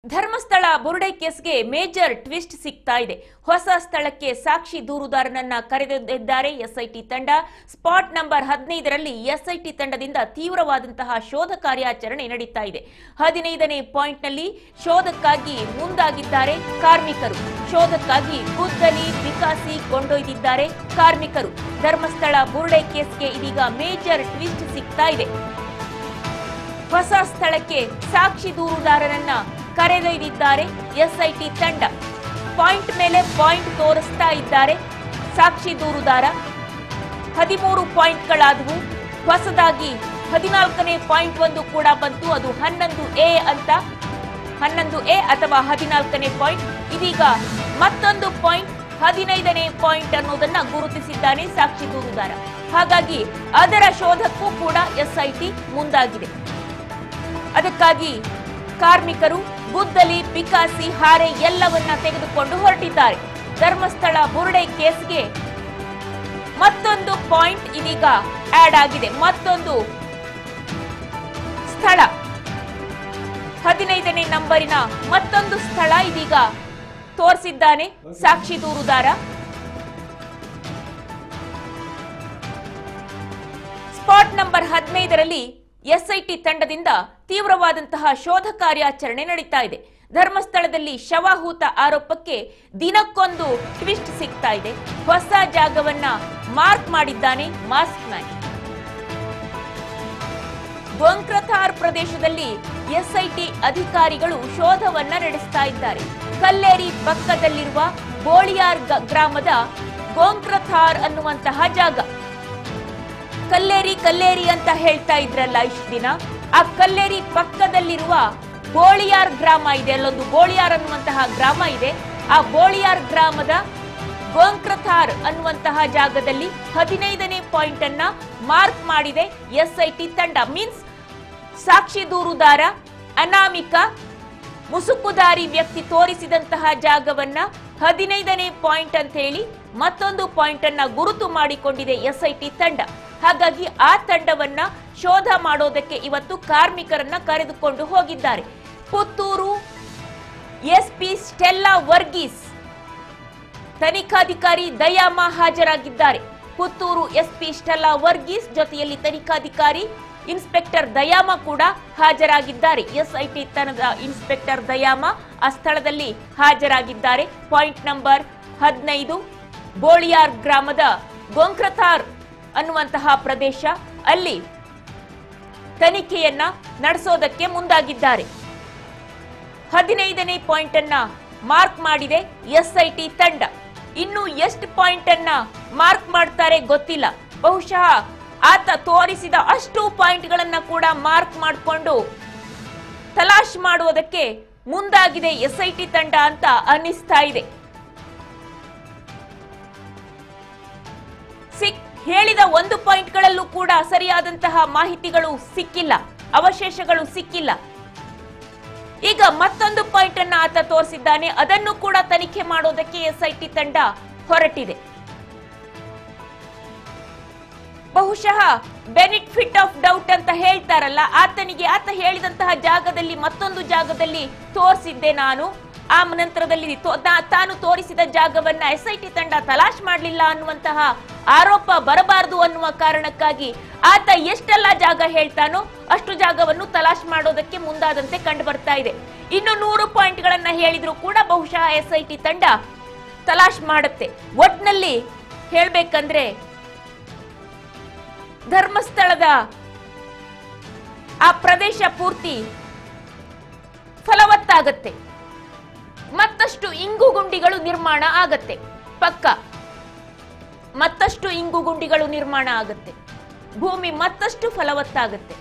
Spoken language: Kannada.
ಧರ್ಮಸ್ಥಳ ಬುರುಡೆ ಕೇಸ್ಗೆ ಮೇಜರ್ ಟ್ವಿಸ್ಟ್ ಸಿಗ್ತಾ ಇದೆ. ಹೊಸ ಸ್ಥಳಕ್ಕೆ ಸಾಕ್ಷಿ ದೂರುದಾರನನ್ನ ಕರೆದೊಯ್ದಿದ್ದಾರೆ ಎಸ್ಐಟಿ ತಂಡ. ಸ್ಪಾಟ್ ನಂಬರ್ 15ರಲ್ಲಿ ಎಸ್ಐಟಿ ತಂಡದಿಂದ ತೀವ್ರವಾದಂತಹ ಶೋಧ ಕಾರ್ಯಾಚರಣೆ ನಡೀತಾ ಇದೆ. 15ನೇ ಪಾಯಿಂಟ್ನಲ್ಲಿ ಶೋಧಕ್ಕಾಗಿ ಮುಂದಾಗಿದ್ದಾರೆ ಕಾರ್ಮಿಕರು. ಶೋಧಕ್ಕಾಗಿ ಗುದ್ದಲಿ ಬಿಕಾಸಿ ಕೊಂಡೊಯ್ದಿದ್ದಾರೆ ಕಾರ್ಮಿಕರು. ಧರ್ಮಸ್ಥಳ ಬುರುಡೆ ಕೇಸ್ಗೆ ಇದೀಗ ಮೇಜರ್ ಟ್ವಿಸ್ಟ್ ಸಿಗ್ತಾ ಇದೆ. ಹೊಸ ಸ್ಥಳಕ್ಕೆ ಸಾಕ್ಷಿ ದೂರುದಾರನನ್ನ ಕರೆದೊಯ್ದಿದ್ದಾರೆ ಎಸ್ಐಟಿ ತಂಡ. ಪಾಯಿಂಟ್ ಮೇಲೆ ಪಾಯಿಂಟ್ ತೋರಿಸ್ತಾ ಇದ್ದಾರೆ ಸಾಕ್ಷಿ ದೂರುದಾರ. 13 ಪಾಯಿಂಟ್ಗಳಾದವು. ಹೊಸದಾಗಿ 14ನೇ ಪಾಯಿಂಟ್ ಒಂದು ಕೂಡ ಬಂತು. ಅದು 11A ಅಂತ. 11A ಅಥವಾ 14ನೇ ಪಾಯಿಂಟ್. ಇದೀಗ ಮತ್ತೊಂದು ಪಾಯಿಂಟ್ 15ನೇ ಪಾಯಿಂಟ್ ಅನ್ನೋದನ್ನ ಗುರುತಿಸಿದ್ದಾನೆ ಸಾಕ್ಷಿ ದೂರುದಾರ. ಹಾಗಾಗಿ ಅದರ ಶೋಧಕ್ಕೂ ಕೂಡ ಎಸ್ಐಟಿ ಮುಂದಾಗಿದೆ. ಅದಕ್ಕಾಗಿ ಕಾರ್ಮಿಕರು ಗುದ್ದಲಿ ಪಿಕಾಸಿ ಹಾರೆ ಎಲ್ಲವನ್ನ ತೆಗೆದುಕೊಂಡು ಹೊರಟಿದ್ದಾರೆ. ಧರ್ಮಸ್ಥಳ ಬುರುಡೆ ಕೇಸ್ಗೆ ಮತ್ತೊಂದು ಪಾಯಿಂಟ್ ಇದೀಗ ಆಡ್ ಆಗಿದೆ. ಮತ್ತೊಂದು ಸ್ಥಳ 15ನೇ ನಂಬರಿನ ಮತ್ತೊಂದು ಸ್ಥಳ ಇದೀಗ ತೋರಿಸಿದ್ದಾನೆ ಸಾಕ್ಷಿ ದೂರುದಾರ. ಸ್ಪಾಟ್ ನಂಬರ್ 15ರಲ್ಲಿ ಎಸ್ಐಟಿ ತಂಡದಿಂದ ತೀವ್ರವಾದಂತಹ ಶೋಧ ಕಾರ್ಯಾಚರಣೆ ನಡೀತಾ ಇದೆ. ಧರ್ಮಸ್ಥಳದಲ್ಲಿ ಶವಹೂತ ಆರೋಪಕ್ಕೆ ದಿನಕ್ಕೊಂದು ಟ್ವಿಸ್ಟ್ ಸಿಗ್ತಾ ಇದೆ. ಹೊಸ ಜಾಗವನ್ನ ಮಾರ್ಕ್ ಮಾಡಿದ್ದಾನೆ ಮಾಸ್ಕ್ ಮ್ಯಾನ್. ಗೋಂಕ್ರಥಾರ್ ಪ್ರದೇಶದಲ್ಲಿ ಎಸ್ಐಟಿ ಅಧಿಕಾರಿಗಳು ಶೋಧವನ್ನ ನಡೆಸ್ತಾ ಇದ್ದಾರೆ. ಕಲ್ಲೇರಿ ಪಕ್ಕದಲ್ಲಿರುವ ಬೋಳಿಯಾರ್ ಗ್ರಾಮದ ಗೋಂಕ್ರಥಾರ್ ಅನ್ನುವಂತಹ ಜಾಗ. ಕಲ್ಲೇರಿ ಅಂತ ಹೇಳ್ತಾ ಇದ್ರಲ್ಲ ಇಷ್ಟು ದಿನ. ಆ ಕಲ್ಲೇರಿ ಪಕ್ಕದಲ್ಲಿರುವ ಬೋಳಿಯಾರ್ ಗ್ರಾಮ ಇದೆ. ಅಲ್ಲೊಂದು ಬೋಳಿಯಾರ್ ಅನ್ನುವಂತಹ ಗ್ರಾಮ ಇದೆ. ಆ ಬೋಳಿಯಾರ್ ಗ್ರಾಮದ ಗೋಂಕ್ರಥಾರ್ ಅನ್ನುವಂತಹ ಜಾಗದಲ್ಲಿ 15ನೇ ಪಾಯಿಂಟ್ ಅನ್ನ ಮಾರ್ಕ್ ಮಾಡಿದೆ ಎಸ್ಐಟಿ ತಂಡ. ಮೀನ್ಸ್ ಸಾಕ್ಷಿ ದೂರುದಾರ ಅನಾಮಿಕ ಮುಸುಕುದಾರಿ ವ್ಯಕ್ತಿ ತೋರಿಸಿದಂತಹ ಜಾಗವನ್ನ 15ನೇ ಪಾಯಿಂಟ್ ಅಂತ ಹೇಳಿ ಮತ್ತೊಂದು ಪಾಯಿಂಟ್ ಅನ್ನ ಗುರುತು ಮಾಡಿಕೊಂಡಿದೆ ಎಸ್ಐಟಿ ತಂಡ. ಹಾಗಾಗಿ ಆ ತಂಡವನ್ನ ಶೋಧ ಮಾಡೋದಕ್ಕೆ ಇವತ್ತು ಕಾರ್ಮಿಕರನ್ನ ಕರೆದುಕೊಂಡು ಹೋಗಿದ್ದಾರೆ. Puttur SP Stella Varghese, ತನಿಖಾಧಿಕಾರಿ ದಯಾಮ ಹಾಜರಾಗಿದ್ದಾರೆ. Puttur SP Stella Varghese ಜೊತೆಯಲ್ಲಿ ತನಿಖಾಧಿಕಾರಿ ಇನ್ಸ್ಪೆಕ್ಟರ್ ದಯಾಮ ಕೂಡ ಹಾಜರಾಗಿದ್ದಾರೆ. ಎಸ್ಐಟಿ ತಂಡದ ಇನ್ಸ್ಪೆಕ್ಟರ್ ದಯಾಮ ಆ ಸ್ಥಳದಲ್ಲಿ ಹಾಜರಾಗಿದ್ದಾರೆ. ಪಾಯಿಂಟ್ ನಂಬರ್ 15 ಬೋಳಿಯಾರ್ ಗ್ರಾಮದ ಗೋಂಕ್ರಥಾರ್ ಅನ್ನುವಂತಹ ಪ್ರದೇಶ, ಅಲ್ಲಿ ತನಿಖೆಯನ್ನ ನಡೆಸೋದಕ್ಕೆ ಮುಂದಾಗಿದ್ದಾರೆ. 15ನೇ ಪಾಯಿಂಟ್ ಅನ್ನ ಮಾರ್ಕ್ ಮಾಡಿದೆ ಎಸ್ಐಟಿ ತಂಡ. ಇನ್ನು ಎಷ್ಟು ಪಾಯಿಂಟ್ ಅನ್ನ ಮಾರ್ಕ್ ಮಾಡ್ತಾರೆ ಗೊತ್ತಿಲ್ಲ. ಬಹುಶಃ ಆತ ತೋರಿಸಿದ ಅಷ್ಟು ಪಾಯಿಂಟ್ಗಳನ್ನ ಕೂಡ ಮಾರ್ಕ್ ಮಾಡಿಕೊಂಡು ತಲಾಶ್ ಮಾಡುವುದಕ್ಕೆ ಮುಂದಾಗಿದೆ ಎಸ್ಐಟಿ ತಂಡ ಅಂತ ಅನ್ನಿಸ್ತಾ ಇದೆ. ಹೇಳಿದ ಒಂದು ಪಾಯಿಂಟ್ಗಳಲ್ಲೂ ಕೂಡ ಸರಿಯಾದಂತಹ ಮಾಹಿತಿಗಳು ಸಿಕ್ಕಿಲ್ಲ, ಅವಶೇಷಗಳು ಸಿಕ್ಕಿಲ್ಲ. ಈಗ ಮತ್ತೊಂದು ಪಾಯಿಂಟ್ ಅನ್ನ ಆತ ತೋರಿಸಿದ್ದಾನೆ. ಅದನ್ನು ಕೂಡ ತನಿಖೆ ಮಾಡೋದಕ್ಕೆ ಎಸ್ಐಟಿ ತಂಡ ಹೊರಟಿದೆ. ಬಹುಶಃ ಬೆನಿಫಿಟ್ ಆಫ್ ಡೌಟ್ ಅಂತ ಹೇಳ್ತಾರಲ್ಲ, ಆತ ಹೇಳಿದಂತಹ ಜಾಗದಲ್ಲಿ ಮತ್ತೊಂದು ಜಾಗದಲ್ಲಿ ತೋರಿಸಿದ್ದೆ ನಾನು. ಆ ನಂತರದಲ್ಲಿ ತಾನು ತೋರಿಸಿದ ಜಾಗವನ್ನ ಎಸ್ಐಟಿ ತಂಡ ತಲಾಶ್ ಮಾಡಲಿಲ್ಲ ಅನ್ನುವಂತಹ ಆರೋಪ ಬರಬಾರದು ಅನ್ನುವ ಕಾರಣಕ್ಕಾಗಿ ಆತ ಎಷ್ಟೆಲ್ಲ ಜಾಗ ಹೇಳ್ತಾನೋ ಅಷ್ಟು ಜಾಗವನ್ನು ತಲಾಶ್ ಮಾಡೋದಕ್ಕೆ ಮುಂದಾದಂತೆ ಕಂಡು ಬರ್ತಾ ಇದೆ. ಇನ್ನು 100 ಪಾಯಿಂಟ್ಗಳನ್ನ ಹೇಳಿದ್ರು ಕೂಡ ಬಹುಶಃ ಎಸ್ಐಟಿ ತಂಡ ತಲಾಶ್ ಮಾಡುತ್ತೆ. ಒಟ್ನಲ್ಲಿ ಹೇಳ್ಬೇಕಂದ್ರೆ ಧರ್ಮಸ್ಥಳದ ಆ ಪ್ರದೇಶ ಪೂರ್ತಿ ಫಲವತ್ತಾಗತ್ತೆ. ಮತ್ತಷ್ಟು ಇಂಗುಗುಂಡಿಗಳು ನಿರ್ಮಾಣ ಆಗತ್ತೆ. ಪಕ್ಕ ಮತ್ತಷ್ಟು ಇಂಗುಗುಂಡಿಗಳು ನಿರ್ಮಾಣ ಆಗತ್ತೆ. ಭೂಮಿ ಮತ್ತಷ್ಟು ಫಲವತ್ತಾಗತ್ತೆ.